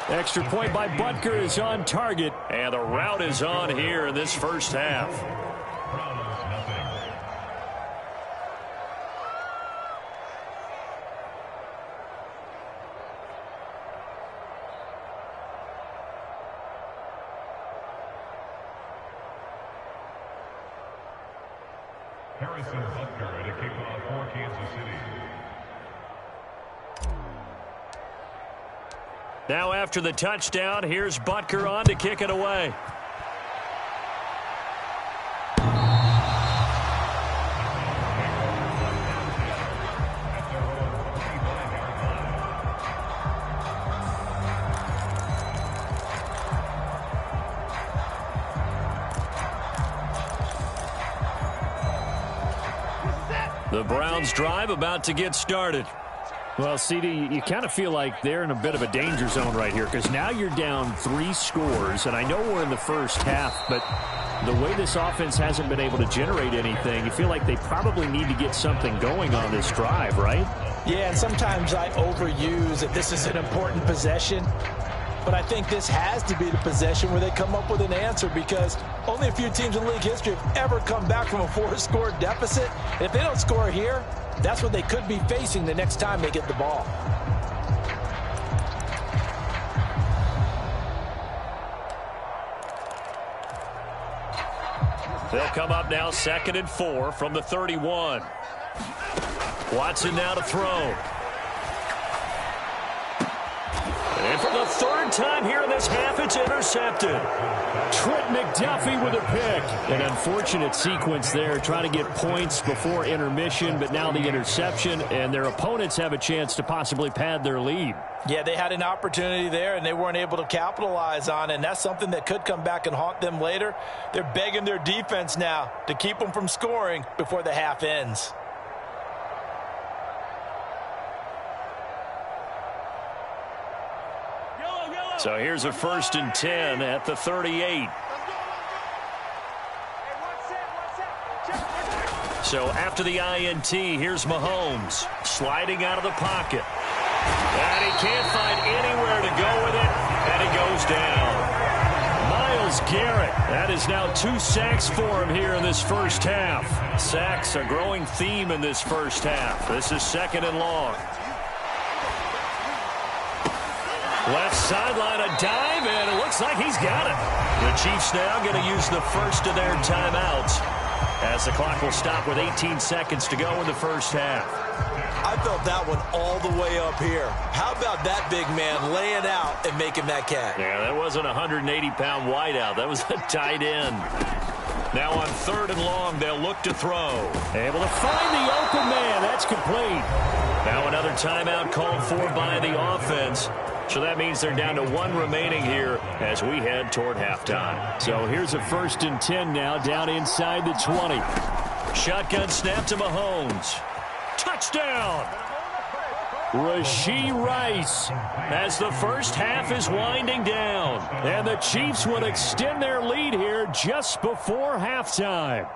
Extra point by Butker is on target. And the route is on here in this first half. Butker at a kickoff for Kansas City. Now after the touchdown, here's Butker on to kick it away. The Browns drive about to get started. Well, CD, you kind of feel like they're in a bit of a danger zone right here because now you're down 3 scores, and I know we're in the first half, but the way this offense hasn't been able to generate anything, you feel like they probably need to get something going on this drive, right? Yeah, and sometimes I overuse that this is an important possession, but I think this has to be the possession where they come up with an answer because only a few teams in league history have ever come back from a 4-score deficit. And if they don't score here, that's what they could be facing the next time they get the ball. They'll come up now 2nd and 4 from the 31. Watson now to throw. And for the 3rd time here in this half, it's intercepted. Trent McDuffie with a pick. An unfortunate sequence there, trying to get points before intermission, but now the interception, and their opponents have a chance to possibly pad their lead. Yeah, they had an opportunity there, and they weren't able to capitalize on it, and that's something that could come back and haunt them later. They're begging their defense now to keep them from scoring before the half ends. So here's a 1st and 10 at the 38. So after the INT, here's Mahomes sliding out of the pocket. And he can't find anywhere to go with it, and he goes down. Myles Garrett, that is now 2 sacks for him here in this first half. Sacks, a growing theme in this first half. This is 2nd and long. Left sideline, a dive, and it looks like he's got it. The Chiefs now going to use the first of their timeouts as the clock will stop with 18 seconds to go in the first half. I felt that one all the way up here. How about that big man laying out and making that catch? Yeah, that wasn't a 180-pound wideout. That was a tight end. Now on 3rd and long, they'll look to throw. Able to find the open man. That's complete. Now another timeout called for by the offense. So that means they're down to 1 remaining here as we head toward halftime. So here's a 1st and 10 now down inside the 20. Shotgun snap to Mahomes. Touchdown! Rashee Rice as the first half is winding down. And the Chiefs will extend their lead here just before halftime.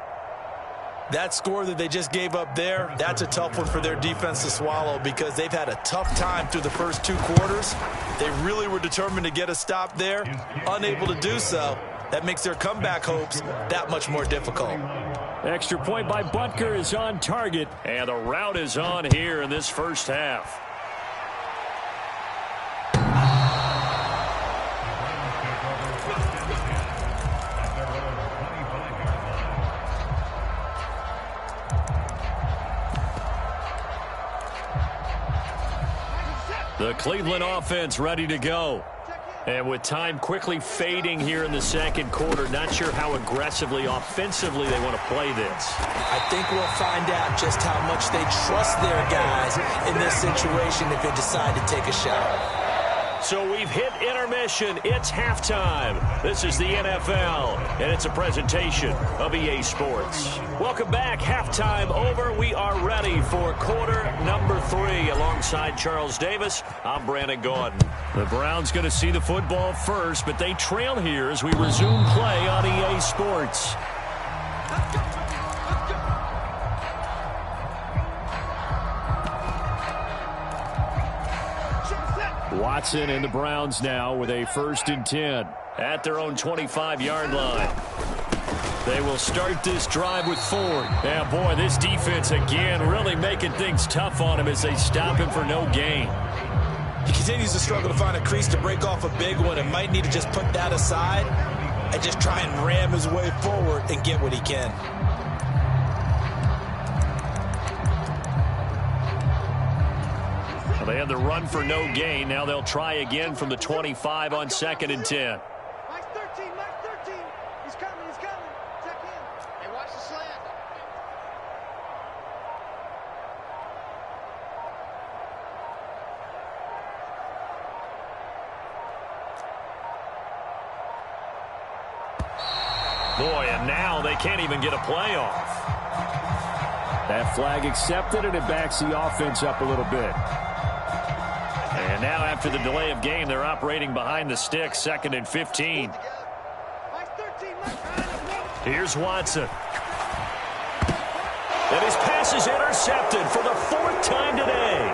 That score that they just gave up there, that's a tough one for their defense to swallow because they've had a tough time through the first 2 quarters. They really were determined to get a stop there, unable to do so. That makes their comeback hopes that much more difficult. Extra point by Butker is on target. And the route is on here in this first half. The Cleveland offense ready to go. And with time quickly fading here in the 2nd quarter, not sure how aggressively, offensively they want to play this. I think we'll find out just how much they trust their guys in this situation if they decide to take a shot. So we've hit intermission. It's halftime. This is the NFL, and it's a presentation of EA Sports. Welcome back. Halftime over. We are ready for quarter number 3. Alongside Charles Davis, I'm Brandon Gordon. The Browns going to see the football first, but they trail here as we resume play on EA Sports. Watson and the Browns now with a 1st and 10. At their own 25-yard line. They will start this drive with Ford. Yeah, boy, this defense again really making things tough on him as they stop him for no gain. He continues to struggle to find a crease to break off a big one and might need to just put that aside and just try and ram his way forward and get what he can. Well, they had the run for no gain. Now they'll try again from the 25 on 2nd and 10. Boy, and now they can't even get a play off. That flag accepted, and it backs the offense up a little bit. And now after the delay of game, they're operating behind the sticks, 2nd and 15. Here's Watson. And his pass is intercepted for the 4th time today.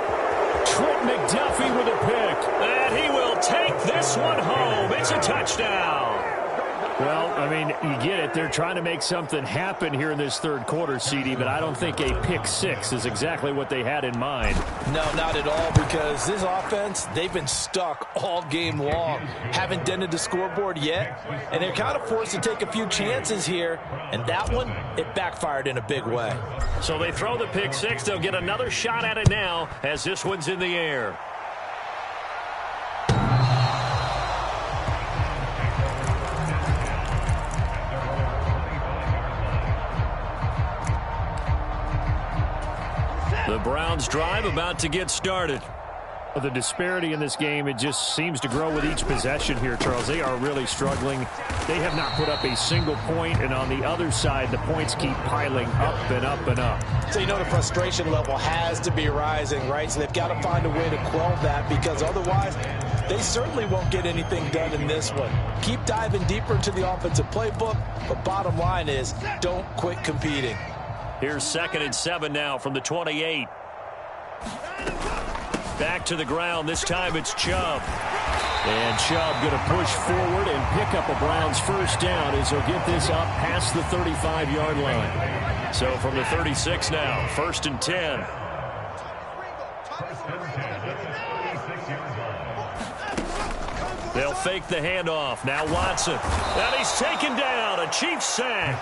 Trent McDuffie with a pick. And he will take this one home. It's a touchdown. Well, I mean, you get it. They're trying to make something happen here in this 3rd quarter, CD, but I don't think a pick 6 is exactly what they had in mind. No, not at all, because this offense, they've been stuck all game long. Haven't dented the scoreboard yet, and they're kind of forced to take a few chances here, and that one, it backfired in a big way. So they throw the pick 6. They'll get another shot at it now as this one's in the air. The Browns drive about to get started. The disparity in this game, it just seems to grow with each possession here, Charles. They are really struggling. They have not put up a single point, and on the other side, the points keep piling up and up and up. So you know the frustration level has to be rising, right? So they've got to find a way to quell that, because otherwise they certainly won't get anything done in this one. Keep diving deeper into the offensive playbook, but bottom line is don't quit competing. Here's 2nd and 7 now from the 28. Back to the ground. This time it's Chubb. And Chubb going to push forward and pick up a Browns 1st down as he'll get this up past the 35-yard line. So from the 36 now, 1st and 10. They'll fake the handoff. Now Watson. And he's taken down. A Chiefs sack.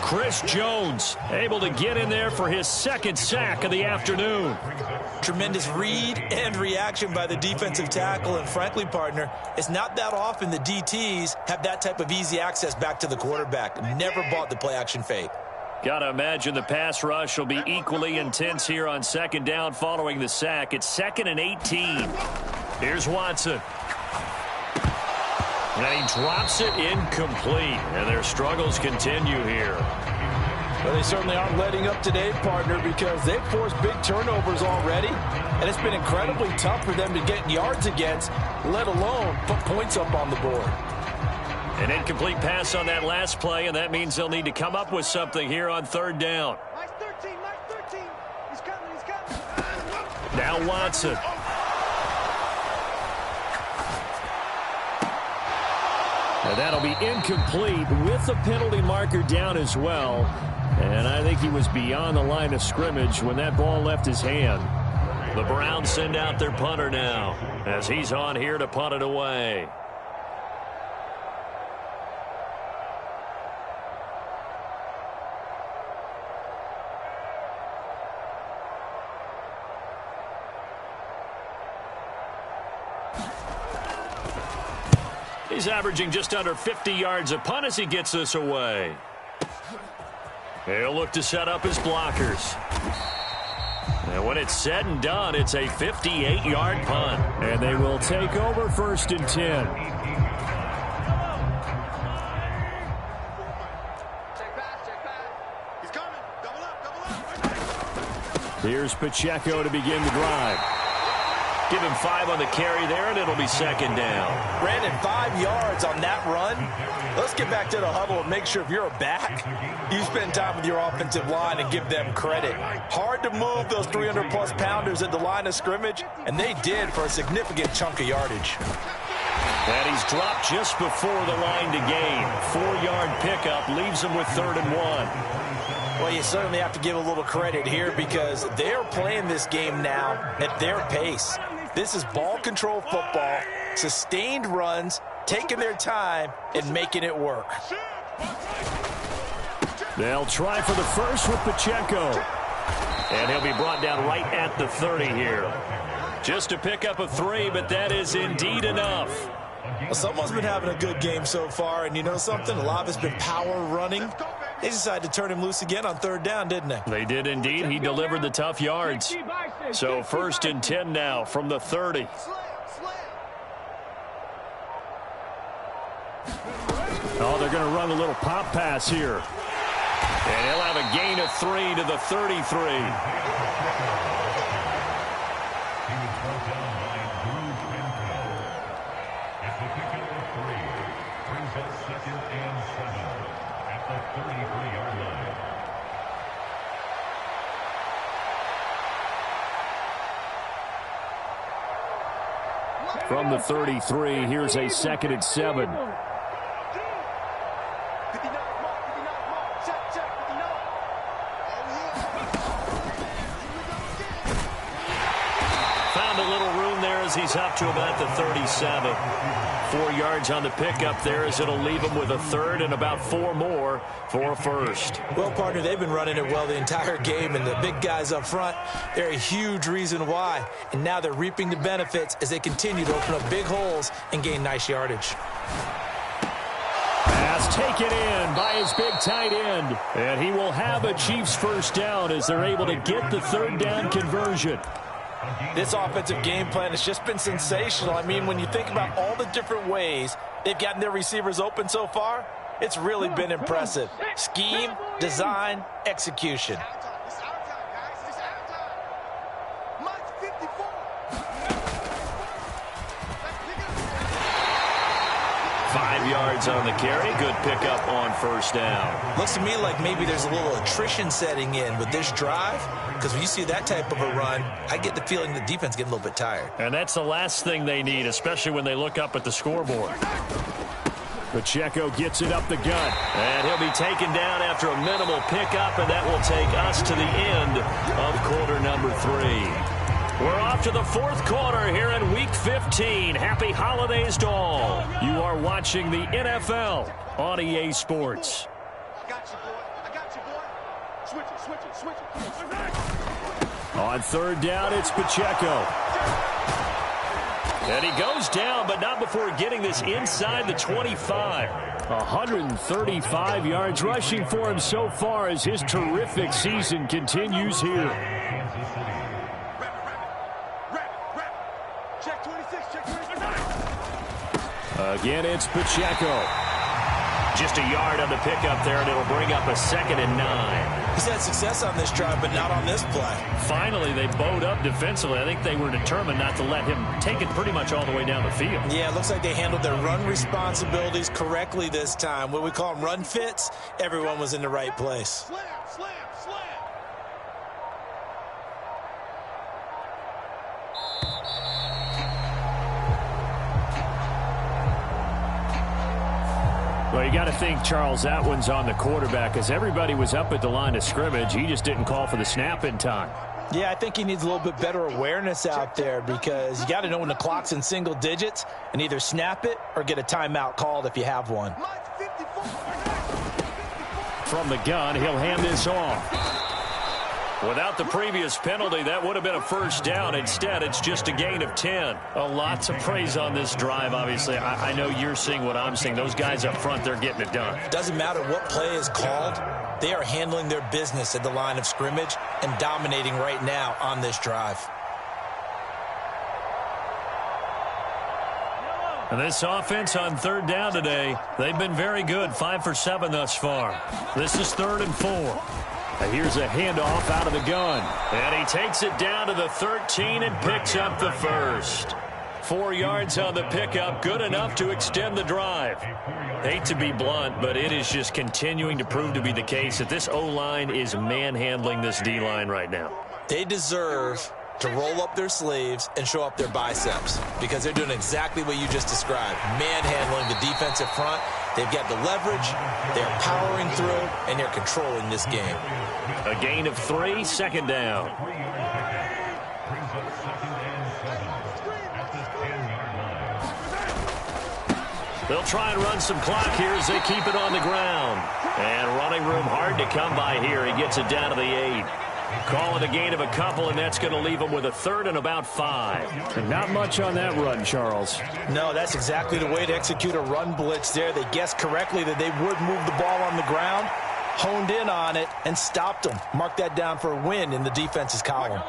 Chris Jones able to get in there for his 2nd sack of the afternoon. Tremendous read and reaction by the defensive tackle, and frankly, partner, it's not that often the DTs have that type of easy access back to the quarterback. Never bought the play action fake. Gotta imagine the pass rush will be equally intense here on 2nd down following the sack. It's 2nd and 18. Here's Watson. And he drops it incomplete. And their struggles continue here. Well, they certainly aren't letting up today, partner, because they've forced big turnovers already. And it's been incredibly tough for them to get yards against, let alone put points up on the board. An incomplete pass on that last play, and that means they'll need to come up with something here on 3rd down. He's coming. Now Watson. And that'll be incomplete with the penalty marker down as well. And I think he was beyond the line of scrimmage when that ball left his hand. The Browns send out their punter now as he's on here to punt it away. He's averaging just under 50 yards a punt as he gets this away. He'll look to set up his blockers. And when it's said and done, it's a 58-yard punt. And they will take over 1st and 10. He's coming. Double up. Here's Pacheco to begin the drive. Give him 5 on the carry there, and it'll be second down. Brandon, 5 yards on that run. Let's get back to the huddle and make sure if you're a back, you spend time with your offensive line and give them credit. Hard to move those 300-plus pounders at the line of scrimmage, and they did for a significant chunk of yardage. And he's dropped just before the line to gain. 4-yard pickup leaves him with 3rd and 1. Well, you certainly have to give a little credit here because they're playing this game now at their pace. This is ball control football, sustained runs, taking their time and making it work. They'll try for the first with Pacheco. And he'll be brought down right at the 30 here. Just a pickup of 3, but that is indeed enough. Well, someone's been having a good game so far, and you know something? A lot of it's been power running. They decided to turn him loose again on 3rd down, didn't they? They did indeed. He delivered the tough yards. So 1st and 10 now from the 30. Oh, they're going to run a little pop pass here. And he'll have a gain of 3 to the 33. From the 33, here's a 2nd and 7. Found a little room there as he's up to about the 37. 4 yards on the pickup there as it'll leave him with a 3rd and about 4 more for a 1st. Well, partner, they've been running it well the entire game, and the big guys up front, they're a huge reason why. And now they're reaping the benefits as they continue to open up big holes and gain nice yardage. Pass taken in by his big tight end. And he will have a Chiefs 1st down as they're able to get the 3rd down conversion. This offensive game plan has just been sensational. I mean, when you think about all the different ways they've gotten their receivers open so far, it's really been impressive. Scheme, design, execution. 5 yards on the carry. Good pickup on 1st down. Looks to me like maybe there's a little attrition setting in with this drive, because when you see that type of a run, I get the feeling the defense getting a little bit tired. And that's the last thing they need, especially when they look up at the scoreboard. Pacheco gets it up the gut. And he'll be taken down after a minimal pickup, and that will take us to the end of quarter number 3. We're off to the 4th quarter here in Week 15. Happy holidays to all. You are watching the NFL on EA Sports. I got you, boy. I got you, boy. Switch it. On 3rd down, it's Pacheco. And he goes down, but not before getting this inside the 25. 135 yards rushing for him so far as his terrific season continues here. Again, it's Pacheco. Just a yard on the pickup there, and it'll bring up a 2nd and 9. He's had success on this drive, but not on this play. Finally, they bowed up defensively. I think they were determined not to let him take it pretty much all the way down the field. Yeah, it looks like they handled their run responsibilities correctly this time. What we call them run fits, everyone was in the right place. Slam. Well, you got to think, Charles, that one's on the quarterback as everybody was up at the line of scrimmage. He just didn't call for the snap in time. Yeah, I think he needs a little bit better awareness out there because you got to know when the clock's in single digits and either snap it or get a timeout called if you have one. From the gun, he'll hand this off. Without the previous penalty, that would have been a 1st down. Instead, it's just a gain of 10. Lots of praise on this drive, obviously. I know you're seeing what I'm seeing. Those guys up front, they're getting it done. Doesn't matter what play is called. They are handling their business at the line of scrimmage and dominating right now on this drive. And this offense on 3rd down today, they've been very good. 5 for 7 thus far. This is 3rd and 4. And here's a handoff out of the gun. And he takes it down to the 13 and picks up the first. 4 yards on the pickup, good enough to extend the drive. Hate to be blunt, but it is just continuing to prove to be the case that this O-line is manhandling this D-line right now. They deserve to roll up their sleeves and show up their biceps because they're doing exactly what you just described, manhandling the defensive front. They've got the leverage, they're powering through, and they're controlling this game. A gain of 3, second down. They'll try and run some clock here as they keep it on the ground. And running room hard to come by here. He gets it down to the 8. Call it a gain of a couple, and that's going to leave them with a 3rd and about 5. And not much on that run, Charles. No, that's exactly the way to execute a run blitz there. They guessed correctly that they would move the ball on the ground, honed in on it, and stopped them. Mark that down for a win in the defense's column.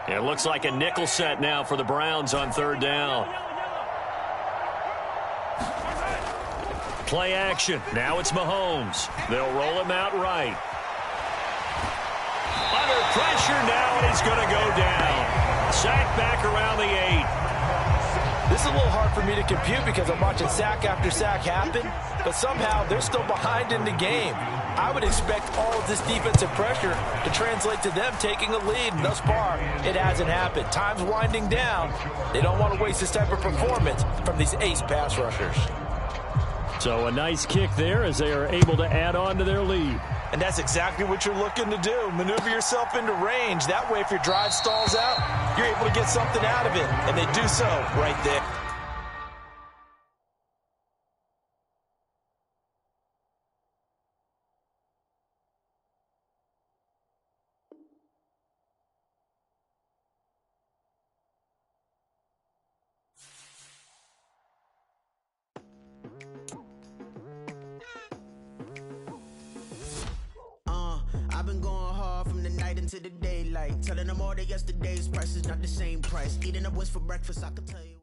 It looks like a nickel set now for the Browns on 3rd down. Play action. Now it's Mahomes. They'll roll him out right. Under pressure now, and he's going to go down. Sack back around the 8. This is a little hard for me to compute because I'm watching sack after sack happen, but somehow they're still behind in the game. I would expect all of this defensive pressure to translate to them taking a lead, and thus far, it hasn't happened. Time's winding down. They don't want to waste this type of performance from these ace pass rushers. So a nice kick there as they are able to add on to their lead. And that's exactly what you're looking to do. Maneuver yourself into range. That way, if your drive stalls out, you're able to get something out of it. And they do so right there. I've been going hard from the night into the daylight, telling them all that yesterday's price is not the same price. Eating up what's for breakfast, I can tell you.